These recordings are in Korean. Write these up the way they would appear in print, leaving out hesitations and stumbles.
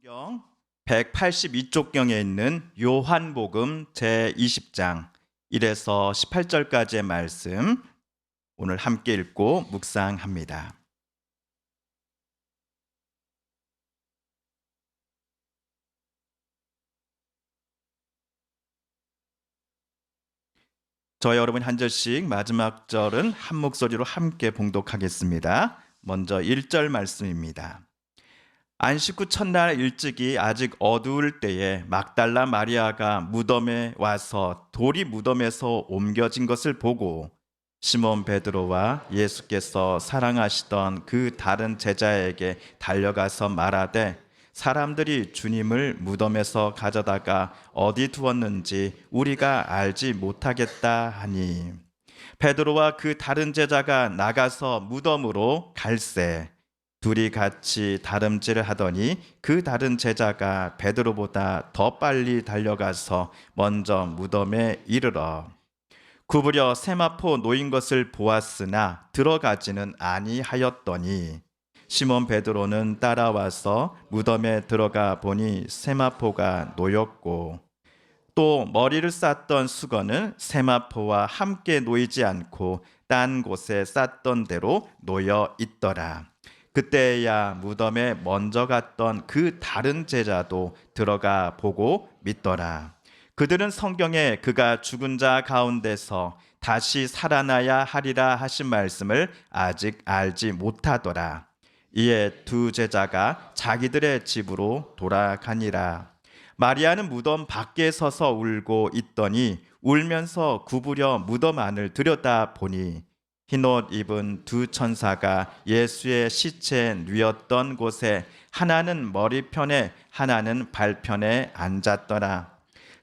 성경 182쪽경에 있는 요한복음 제20장 1에서 18절까지의 말씀 오늘 함께 읽고 묵상합니다. 저희 여러분 한 절씩 마지막 절은 한 목소리로 함께 봉독하겠습니다. 먼저 1절 말씀입니다. 안식 후 첫날 일찍이 아직 어두울 때에 막달라 마리아가 무덤에 와서 돌이 무덤에서 옮겨진 것을 보고 시몬 베드로와 예수께서 사랑하시던 그 다른 제자에게 달려가서 말하되 사람들이 주님을 무덤에서 가져다가 어디 두었는지 우리가 알지 못하겠다 하니 베드로와 그 다른 제자가 나가서 무덤으로 갈새 둘이 같이 다름질을 하더니 그 다른 제자가 베드로보다 더 빨리 달려가서 먼저 무덤에 이르러 구부려 세마포 놓인 것을 보았으나 들어가지는 아니하였더니 시몬 베드로는 따라와서 무덤에 들어가 보니 세마포가 놓였고 또 머리를 쌌던 수건은 세마포와 함께 놓이지 않고 딴 곳에 쌌던 대로 놓여 있더라. 그때야 무덤에 먼저 갔던 그 다른 제자도 들어가 보고 믿더라. 그들은 성경에 그가 죽은 자 가운데서 다시 살아나야 하리라 하신 말씀을 아직 알지 못하더라. 이에 두 제자가 자기들의 집으로 돌아가니라. 마리아는 무덤 밖에 서서 울고 있더니 울면서 구부려 무덤 안을 들여다보니 흰옷 입은 두 천사가 예수의 시체에 누웠던 곳에 하나는 머리편에 하나는 발편에 앉았더라.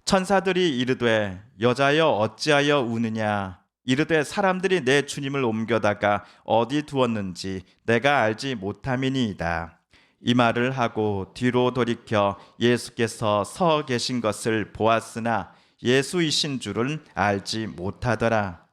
천사들이 이르되 여자여 어찌하여 우느냐 이르되 사람들이 내 주님을 옮겨다가 어디 두었는지 내가 알지 못함이니이다. 이 말을 하고 뒤로 돌이켜 예수께서 서 계신 것을 보았으나 예수이신 줄은 알지 못하더라.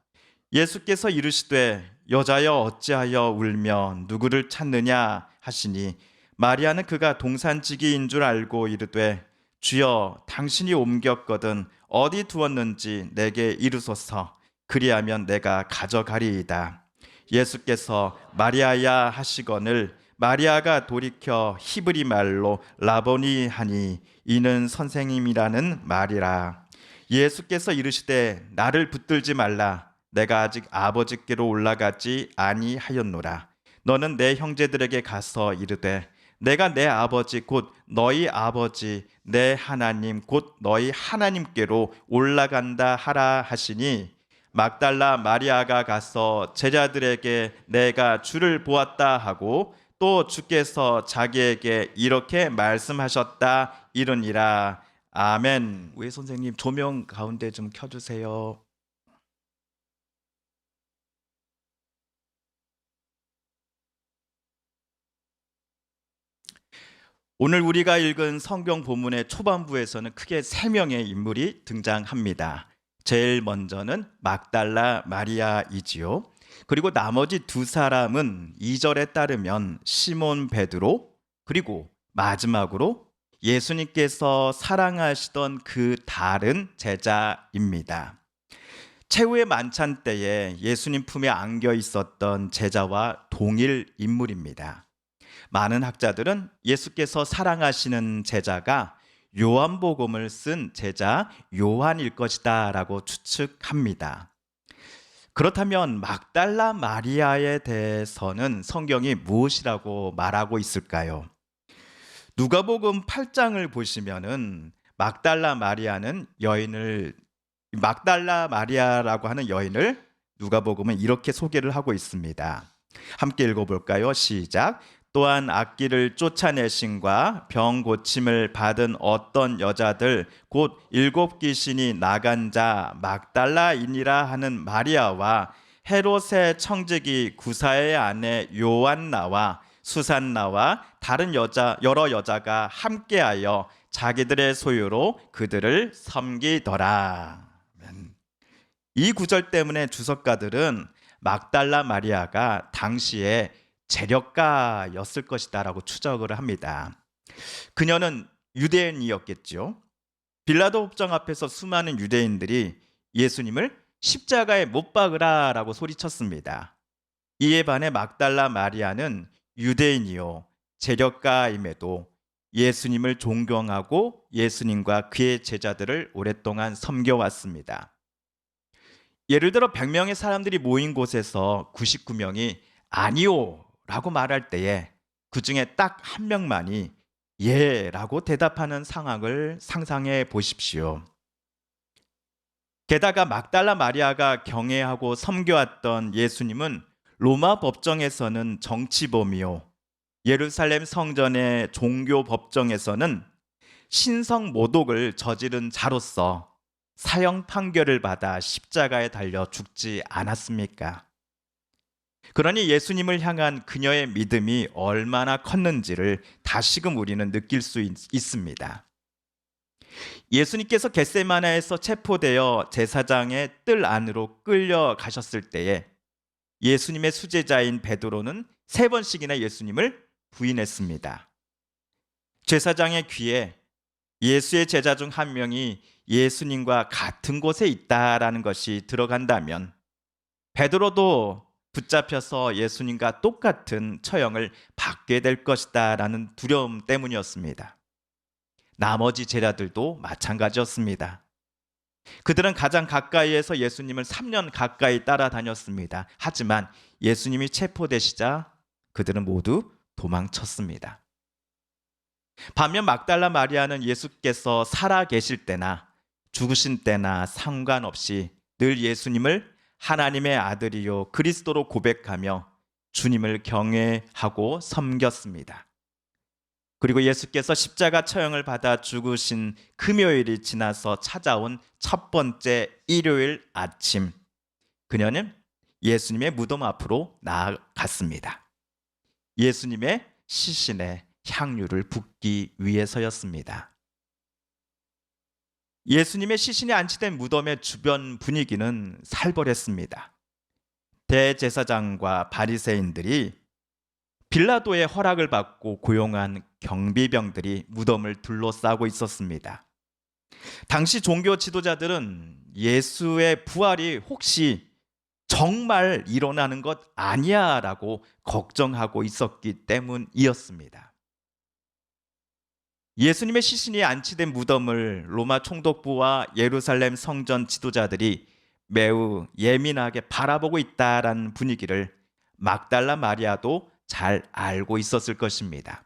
예수께서 이르시되 여자여 어찌하여 울며 누구를 찾느냐 하시니 마리아는 그가 동산지기인 줄 알고 이르되 주여 당신이 옮겼거든 어디 두었는지 내게 이르소서 그리하면 내가 가져가리이다. 예수께서 마리아야 하시거늘 마리아가 돌이켜 히브리 말로 라보니 하니 이는 선생님이라는 말이라. 예수께서 이르시되 나를 붙들지 말라. 내가 아직 아버지께로 올라가지 아니하였노라. 너는 내 형제들에게 가서 이르되 내가 내 아버지 곧 너희 아버지 내 하나님 곧 너희 하나님께로 올라간다 하라 하시니 막달라 마리아가 가서 제자들에게 내가 주를 보았다 하고 또 주께서 자기에게 이렇게 말씀하셨다 이르니라. 아멘. 우리 선생님 조명 가운데 좀 켜주세요. 오늘 우리가 읽은 성경 본문의 초반부에서는 크게 세 명의 인물이 등장합니다. 제일 먼저는 막달라 마리아이지요. 그리고 나머지 두 사람은 2절에 따르면 시몬 베드로 그리고 마지막으로 예수님께서 사랑하시던 그 다른 제자입니다. 최후의 만찬 때에 예수님 품에 안겨 있었던 제자와 동일 인물입니다. 많은 학자들은 예수께서 사랑하시는 제자가 요한복음을 쓴 제자 요한일 것이다 라고 추측합니다. 그렇다면 막달라 마리아에 대해서는 성경이 무엇이라고 말하고 있을까요? 누가복음 8장을 보시면은 막달라 마리아라고 하는 여인을 누가복음은 이렇게 소개를 하고 있습니다. 함께 읽어볼까요? 시작. 또한 악기를 쫓아내심과 병 고침을 받은 어떤 여자들 곧 7 귀신이 나간 자 막달라이니라 하는 마리아와 헤롯의 청지기 구사의 아내 요한나와 수산나와 다른 여러 여자가 함께하여 자기들의 소유로 그들을 섬기더라. 이 구절 때문에 주석가들은 막달라 마리아가 당시에 재력가였을 것이다 라고 추적을 합니다. 그녀는 유대인이었겠죠. 빌라도 법정 앞에서 수많은 유대인들이 예수님을 십자가에 못 박으라라고 소리쳤습니다. 이에 반해 막달라 마리아는 유대인이요 제력가임에도 예수님을 존경하고 예수님과 그의 제자들을 오랫동안 섬겨왔습니다. 예를 들어 100명의 사람들이 모인 곳에서 99명이 아니요 라고 말할 때에 그 중에 딱 한 명만이 예 라고 대답하는 상황을 상상해 보십시오. 게다가 막달라 마리아가 경외하고 섬겨왔던 예수님은 로마 법정에서는 정치범이요 예루살렘 성전의 종교 법정에서는 신성 모독을 저지른 자로서 사형 판결을 받아 십자가에 달려 죽지 않았습니까? 그러니 예수님을 향한 그녀의 믿음이 얼마나 컸는지를 다시금 우리는 느낄 수 있습니다. 예수님께서 겟세마네에서 체포되어 제사장의 뜰 안으로 끌려가셨을 때에 예수님의 수제자인 베드로는 3번씩이나 예수님을 부인했습니다. 제사장의 귀에 예수의 제자 중 한 명이 예수님과 같은 곳에 있다라는 것이 들어간다면 베드로도 붙잡혀서 예수님과 똑같은 처형을 받게 될 것이다라는 두려움 때문이었습니다. 나머지 제자들도 마찬가지였습니다. 그들은 가장 가까이에서 예수님을 3년 가까이 따라다녔습니다. 하지만 예수님이 체포되시자 그들은 모두 도망쳤습니다. 반면 막달라 마리아는 예수께서 살아 계실 때나 죽으신 때나 상관없이 늘 예수님을 하나님의 아들이요 그리스도로 고백하며 주님을 경외하고 섬겼습니다. 그리고 예수께서 십자가 처형을 받아 죽으신 금요일이 지나서 찾아온 첫 번째 일요일 아침, 그녀는 예수님의 무덤 앞으로 나아갔습니다. 예수님의 시신에 향유를 붓기 위해서였습니다. 예수님의 시신이 안치된 무덤의 주변 분위기는 살벌했습니다. 대제사장과 바리새인들이 빌라도의 허락을 받고 고용한 경비병들이 무덤을 둘러싸고 있었습니다. 당시 종교 지도자들은 예수의 부활이 혹시 정말 일어나는 것 아니야 라고 걱정하고 있었기 때문이었습니다. 예수님의 시신이 안치된 무덤을 로마 총독부와 예루살렘 성전 지도자들이 매우 예민하게 바라보고 있다라는 분위기를 막달라 마리아도 잘 알고 있었을 것입니다.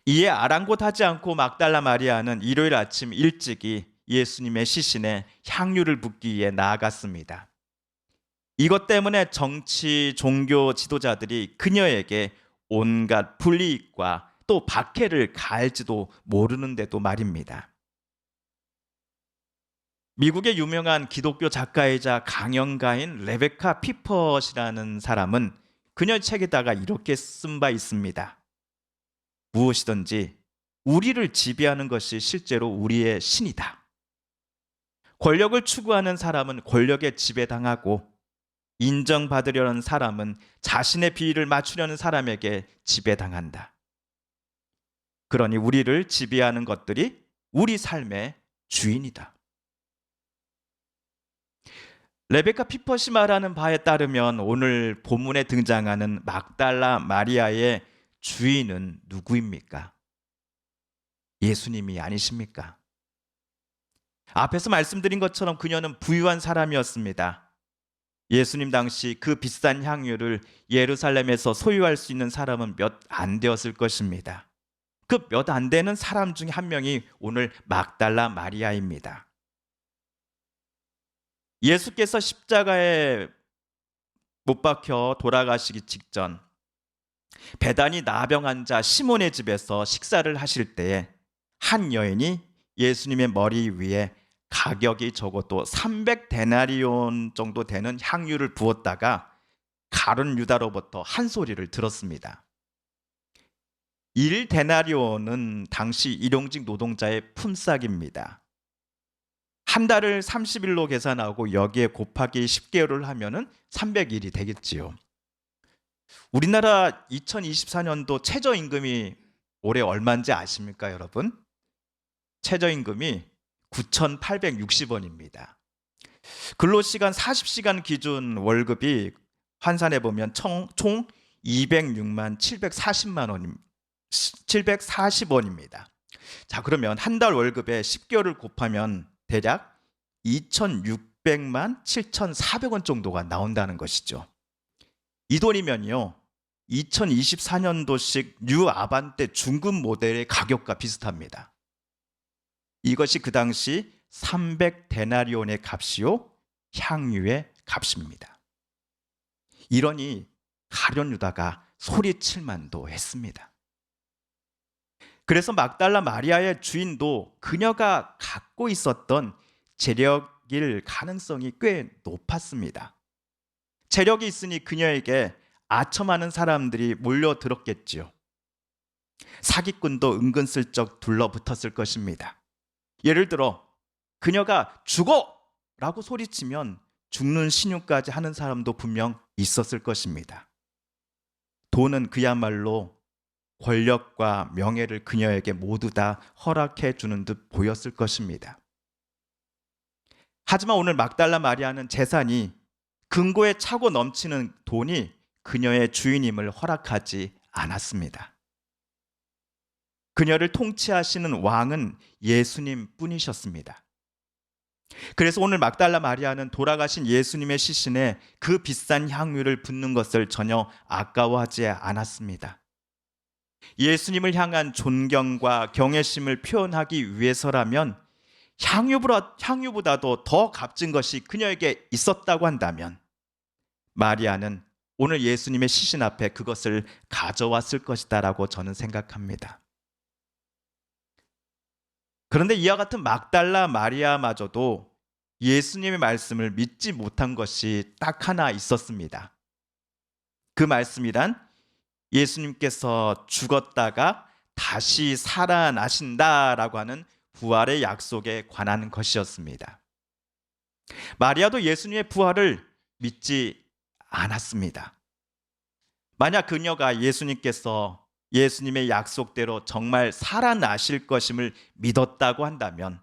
이에 아랑곳하지 않고 막달라 마리아는 일요일 아침 일찍이 예수님의 시신에 향유를 붓기 위해 나아갔습니다. 이것 때문에 정치, 종교 지도자들이 그녀에게 온갖 불이익과 또 박해를 가할지도 모르는데도 말입니다. 미국의 유명한 기독교 작가이자 강연가인 레베카 피퍼시라는 사람은 그녀의 책에다가 이렇게 쓴 바 있습니다. 무엇이든지 우리를 지배하는 것이 실제로 우리의 신이다. 권력을 추구하는 사람은 권력에 지배당하고 인정받으려는 사람은 자신의 비위를 맞추려는 사람에게 지배당한다. 그러니 우리를 지배하는 것들이 우리 삶의 주인이다. 레베카 피퍼시 말하는 바에 따르면 오늘 본문에 등장하는 막달라 마리아의 주인은 누구입니까? 예수님이 아니십니까? 앞에서 말씀드린 것처럼 그녀는 부유한 사람이었습니다. 예수님 당시 그 비싼 향유를 예루살렘에서 소유할 수 있는 사람은 몇 안 되었을 것입니다. 그 몇 안 되는 사람 중에 한 명이 오늘 막달라 마리아입니다. 예수께서 십자가에 못 박혀 돌아가시기 직전 베다니 나병 환자 시몬의 집에서 식사를 하실 때에 한 여인이 예수님의 머리 위에 가격이 적어도 300데나리온 정도 되는 향유를 부었다가 가룟 유다로부터 한 소리를 들었습니다. 1데나리온은 당시 일용직 노동자의 품삯입니다. 한 달을 30일로 계산하고 여기에 곱하기 10개월을 하면은 300일이 되겠지요. 우리나라 2024년도 최저임금이 올해 얼마인지 아십니까, 여러분? 최저임금이 9,860원입니다. 근로시간 40시간 기준 월급이 환산해 보면 총 206만 740만 원, 740원입니다. 자, 그러면 한 달 월급에 10개월을 곱하면 대략 2,600만 7,400원 정도가 나온다는 것이죠. 이 돈이면요, 2024년도식 뉴 아반떼 중급 모델의 가격과 비슷합니다. 이것이 그 당시 300데나리온의 값이요, 향유의 값입니다. 이러니 가룟 유다가 소리칠 만도 했습니다. 그래서 막달라 마리아의 주인도 그녀가 갖고 있었던 재력일 가능성이 꽤 높았습니다. 재력이 있으니 그녀에게 아첨하는 사람들이 몰려들었겠지요. 사기꾼도 은근슬쩍 둘러붙었을 것입니다. 예를 들어 그녀가 죽어! 라고 소리치면 죽는 신용까지 하는 사람도 분명 있었을 것입니다. 돈은 그야말로 권력과 명예를 그녀에게 모두 다 허락해 주는 듯 보였을 것입니다. 하지만 오늘 막달라 마리아는 재산이 금고에 차고 넘치는 돈이 그녀의 주인임을 허락하지 않았습니다. 그녀를 통치하시는 왕은 예수님 뿐이셨습니다. 그래서 오늘 막달라 마리아는 돌아가신 예수님의 시신에 그 비싼 향유를 붓는 것을 전혀 아까워하지 않았습니다. 예수님을 향한 존경과 경외심을 표현하기 위해서라면 향유보다도 더 값진 것이 그녀에게 있었다고 한다면 마리아는 오늘 예수님의 시신 앞에 그것을 가져왔을 것이다라고 저는 생각합니다. 그런데 이와 같은 막달라 마리아마저도 예수님의 말씀을 믿지 못한 것이 딱 하나 있었습니다. 그 말씀이란 예수님께서 죽었다가 다시 살아나신다라고 하는 부활의 약속에 관한 것이었습니다. 마리아도 예수님의 부활을 믿지 않았습니다. 만약 그녀가 예수님의 약속대로 정말 살아나실 것임을 믿었다고 한다면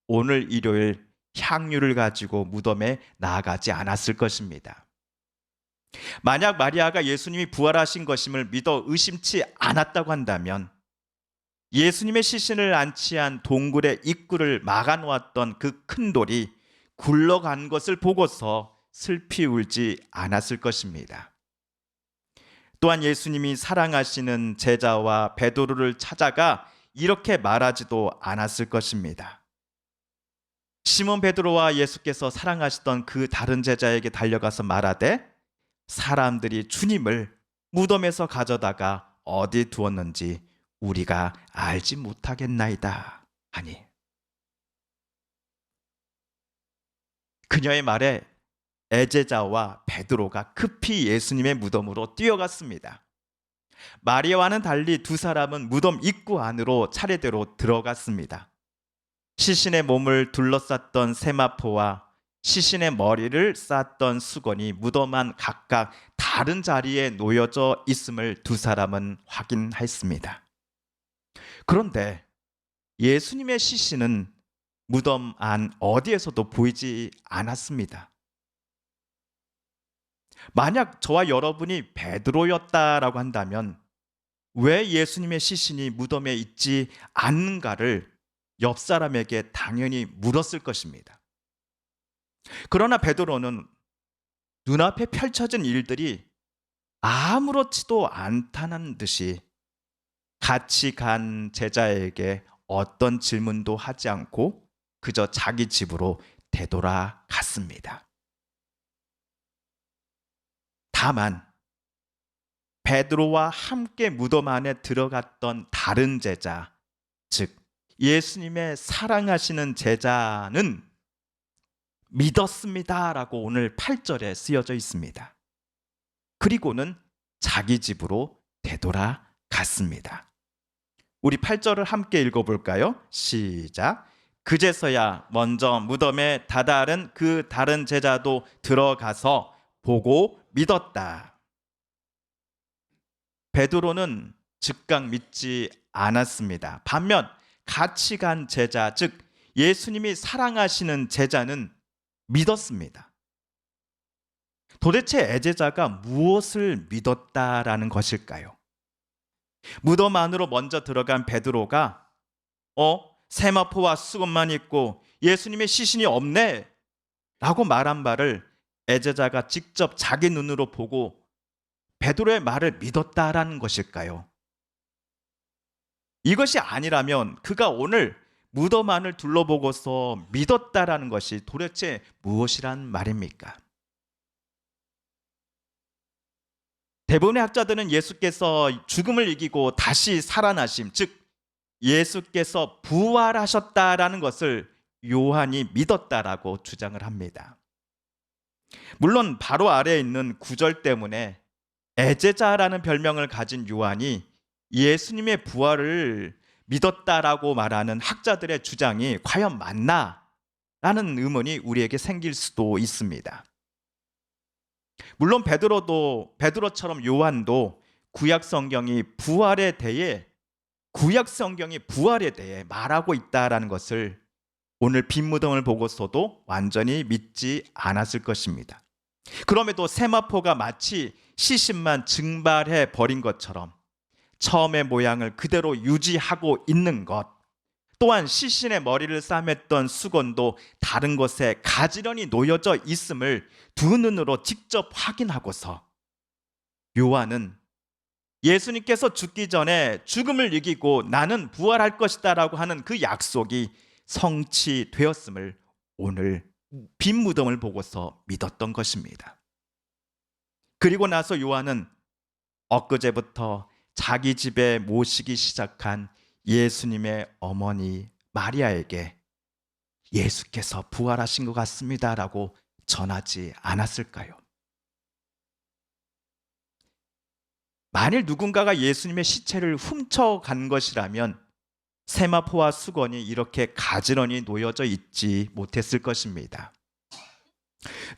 오늘 일요일 향유를 가지고 무덤에 나아가지 않았을 것입니다. 만약 마리아가 예수님이 부활하신 것임을 믿어 의심치 않았다고 한다면 예수님의 시신을 안치한 동굴의 입구를 막아놓았던 그 큰 돌이 굴러간 것을 보고서 슬피 울지 않았을 것입니다. 또한 예수님이 사랑하시는 제자와 베드로를 찾아가 이렇게 말하지도 않았을 것입니다. 시몬 베드로와 예수께서 사랑하시던 그 다른 제자에게 달려가서 말하되 사람들이 주님을 무덤에서 가져다가 어디 두었는지 우리가 알지 못하겠나이다 하니 그녀의 말에 애제자와 베드로가 급히 예수님의 무덤으로 뛰어갔습니다. 마리아와는 달리 두 사람은 무덤 입구 안으로 차례대로 들어갔습니다. 시신의 몸을 둘러쌌던 세마포와 시신의 머리를 쌌던 수건이 무덤 안 각각 다른 자리에 놓여져 있음을 두 사람은 확인했습니다. 그런데 예수님의 시신은 무덤 안 어디에서도 보이지 않았습니다. 만약 저와 여러분이 베드로였다라고 한다면 왜 예수님의 시신이 무덤에 있지 않는가를 옆 사람에게 당연히 물었을 것입니다. 그러나 베드로는 눈앞에 펼쳐진 일들이 아무렇지도 않다는 듯이 같이 간 제자에게 어떤 질문도 하지 않고 그저 자기 집으로 되돌아갔습니다. 다만 베드로와 함께 무덤 안에 들어갔던 다른 제자, 즉 예수님의 사랑하시는 제자는 믿었습니다라고 오늘 8절에 쓰여져 있습니다. 그리고는 자기 집으로 되돌아갔습니다. 우리 8절을 함께 읽어볼까요? 시작. 그제서야 먼저 무덤에 다다른 그 다른 제자도 들어가서 보고 믿었다. 베드로는 즉각 믿지 않았습니다. 반면 같이 간 제자, 즉 예수님이 사랑하시는 제자는 믿었습니다. 도대체 애제자가 무엇을 믿었다라는 것일까요? 무덤 안으로 먼저 들어간 베드로가 세마포와 수건만 있고 예수님의 시신이 없네 라고 말한 말을 애제자가 직접 자기 눈으로 보고 베드로의 말을 믿었다라는 것일까요? 이것이 아니라면 그가 오늘 무덤 안을 둘러보고서 믿었다라는 것이 도대체 무엇이란 말입니까? 대부분의 학자들은 예수께서 죽음을 이기고 다시 살아나심, 즉 예수께서 부활하셨다라는 것을 요한이 믿었다라고 주장을 합니다. 물론 바로 아래에 있는 구절 때문에 애제자라는 별명을 가진 요한이 예수님의 부활을 믿었다라고 말하는 학자들의 주장이 과연 맞나? 라는 의문이 우리에게 생길 수도 있습니다. 물론 베드로처럼 요한도 구약 성경이 부활에 대해 말하고 있다라는 것을 오늘 빈 무덤을 보고서도 완전히 믿지 않았을 것입니다. 그럼에도 세마포가 마치 시신만 증발해 버린 것처럼 처음의 모양을 그대로 유지하고 있는 것, 또한 시신의 머리를 싸맸던 수건도 다른 곳에 가지런히 놓여져 있음을 두 눈으로 직접 확인하고서 요한은 예수님께서 죽기 전에 죽음을 이기고 나는 부활할 것이다 라고 하는 그 약속이 성취되었음을 오늘 빈 무덤을 보고서 믿었던 것입니다. 그리고 나서 요한은 엊그제부터 자기 집에 모시기 시작한 예수님의 어머니 마리아에게 예수께서 부활하신 것 같습니다 라고 전하지 않았을까요? 만일 누군가가 예수님의 시체를 훔쳐간 것이라면 세마포와 수건이 이렇게 가지런히 놓여져 있지 못했을 것입니다.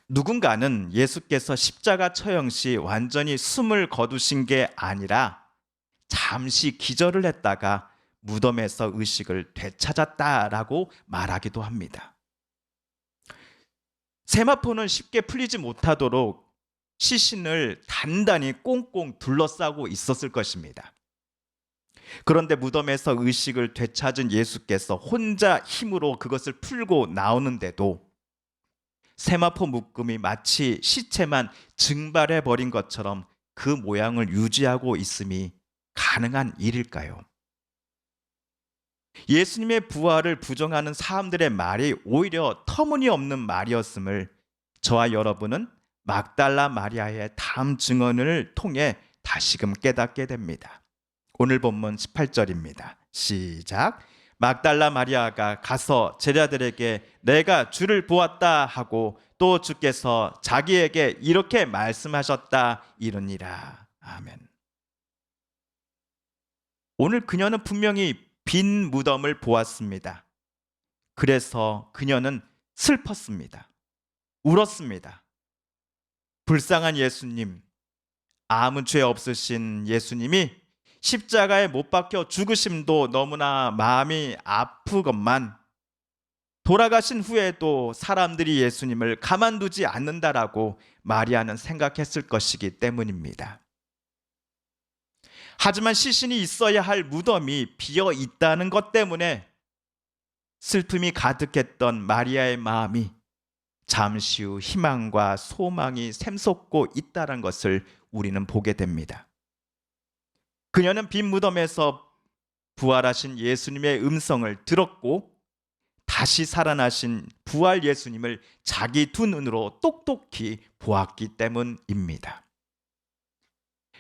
누군가는 예수께서 십자가 처형 시 완전히 숨을 거두신 게 아니라 잠시 기절을 했다가 무덤에서 의식을 되찾았다라고 말하기도 합니다. 세마포는 쉽게 풀리지 못하도록 시신을 단단히 꽁꽁 둘러싸고 있었을 것입니다. 그런데 무덤에서 의식을 되찾은 예수께서 혼자 힘으로 그것을 풀고 나오는데도 세마포 묶음이 마치 시체만 증발해 버린 것처럼 그 모양을 유지하고 있음이 가능한 일일까요? 예수님의 부활을 부정하는 사람들의 말이 오히려 터무니없는 말이었음을 저와 여러분은 막달라 마리아의 다음 증언을 통해 다시금 깨닫게 됩니다. 오늘 본문 18절입니다. 시작. 막달라 마리아가 가서 제자들에게 내가 주를 보았다 하고 또 주께서 자기에게 이렇게 말씀하셨다 이르니라. 아멘. 오늘 그녀는 분명히 빈 무덤을 보았습니다. 그래서 그녀는 슬펐습니다. 울었습니다. 불쌍한 예수님, 아무 죄 없으신 예수님이 십자가에 못 박혀 죽으심도 너무나 마음이 아프건만 돌아가신 후에도 사람들이 예수님을 가만두지 않는다라고 마리아는 생각했을 것이기 때문입니다. 하지만 시신이 있어야 할 무덤이 비어 있다는 것 때문에 슬픔이 가득했던 마리아의 마음이 잠시 후 희망과 소망이 샘솟고 있다는 것을 우리는 보게 됩니다. 그녀는 빈 무덤에서 부활하신 예수님의 음성을 들었고 다시 살아나신 부활 예수님을 자기 두 눈으로 똑똑히 보았기 때문입니다.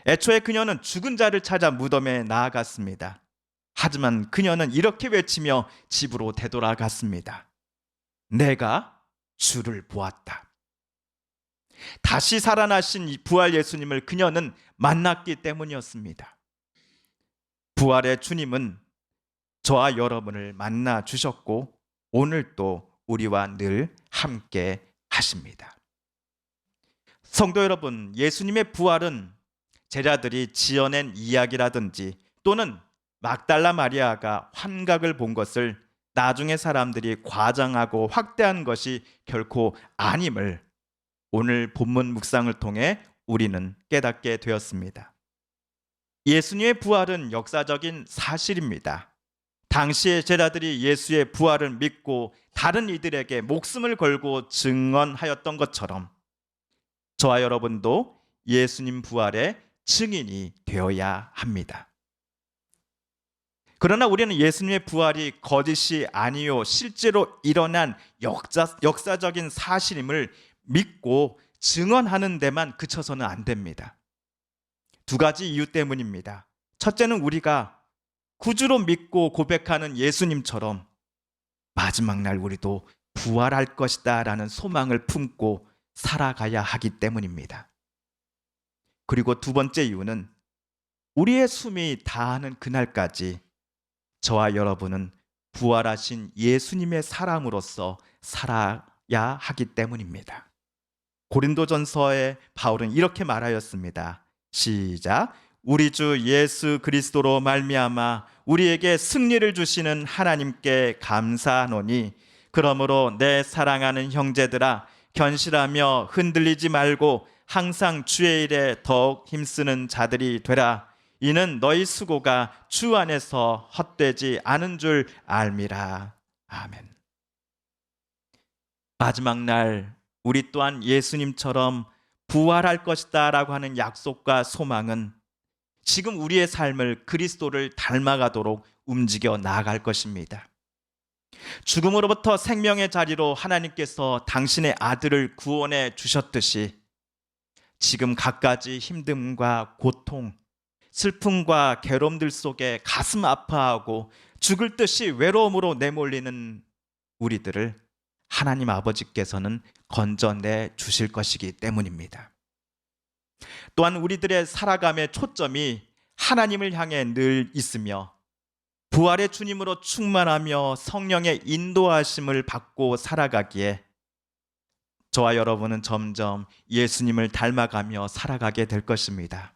애초에 그녀는 죽은 자를 찾아 무덤에 나아갔습니다. 하지만 그녀는 이렇게 외치며 집으로 되돌아갔습니다. 내가 주를 보았다. 다시 살아나신 부활 예수님을 그녀는 만났기 때문이었습니다. 부활의 주님은 저와 여러분을 만나 주셨고 오늘도 우리와 늘 함께 하십니다. 성도 여러분, 예수님의 부활은 제자들이 지어낸 이야기라든지 또는 막달라 마리아가 환각을 본 것을 나중에 사람들이 과장하고 확대한 것이 결코 아님을 오늘 본문 묵상을 통해 우리는 깨닫게 되었습니다. 예수님의 부활은 역사적인 사실입니다. 당시의 제자들이 예수의 부활을 믿고 다른 이들에게 목숨을 걸고 증언하였던 것처럼 저와 여러분도 예수님 부활의 증인이 되어야 합니다. 그러나 우리는 예수님의 부활이 거짓이 아니요 실제로 일어난 역사적인 사실임을 믿고 증언하는 데만 그쳐서는 안 됩니다. 두 가지 이유 때문입니다. 첫째는 우리가 구주로 믿고 고백하는 예수님처럼 마지막 날 우리도 부활할 것이다 라는 소망을 품고 살아가야 하기 때문입니다. 그리고 두 번째 이유는 우리의 숨이 다하는 그날까지 저와 여러분은 부활하신 예수님의 사람으로서 살아야 하기 때문입니다. 고린도전서에 바울은 이렇게 말하였습니다. 시작. 우리 주 예수 그리스도로 말미암아 우리에게 승리를 주시는 하나님께 감사하노니 그러므로 내 사랑하는 형제들아 견실하며 흔들리지 말고 항상 주의 일에 더욱 힘쓰는 자들이 되라. 이는 너희 수고가 주 안에서 헛되지 않은 줄 알미라. 아멘. 마지막 날 우리 또한 예수님처럼 부활할 것이다 라고 하는 약속과 소망은 지금 우리의 삶을 그리스도를 닮아가도록 움직여 나아갈 것입니다. 죽음으로부터 생명의 자리로 하나님께서 당신의 아들을 구원해 주셨듯이 지금 갖가지 힘듦과 고통, 슬픔과 괴로움들 속에 가슴 아파하고 죽을 듯이 외로움으로 내몰리는 우리들을 하나님 아버지께서는 건져내 주실 것이기 때문입니다. 또한 우리들의 살아감의 초점이 하나님을 향해 늘 있으며 부활의 주님으로 충만하며 성령의 인도하심을 받고 살아가기에 저와 여러분은 점점 예수님을 닮아가며 살아가게 될 것입니다.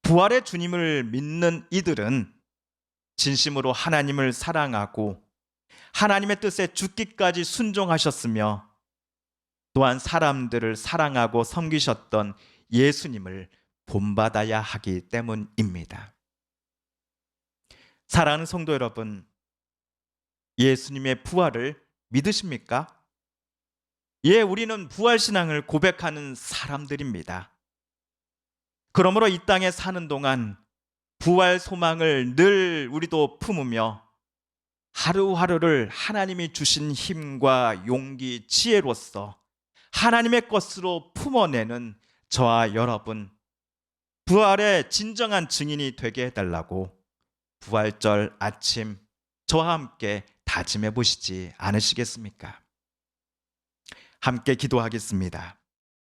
부활의 주님을 믿는 이들은 진심으로 하나님을 사랑하고 하나님의 뜻에 죽기까지 순종하셨으며 또한 사람들을 사랑하고 섬기셨던 예수님을 본받아야 하기 때문입니다. 사랑하는 성도 여러분, 예수님의 부활을 믿으십니까? 예, 우리는 부활신앙을 고백하는 사람들입니다. 그러므로 이 땅에 사는 동안 부활 소망을 늘 우리도 품으며 하루하루를 하나님이 주신 힘과 용기, 지혜로서 하나님의 것으로 품어내는 저와 여러분, 부활의 진정한 증인이 되게 해달라고 부활절 아침 저와 함께 다짐해 보시지 않으시겠습니까? 함께 기도하겠습니다.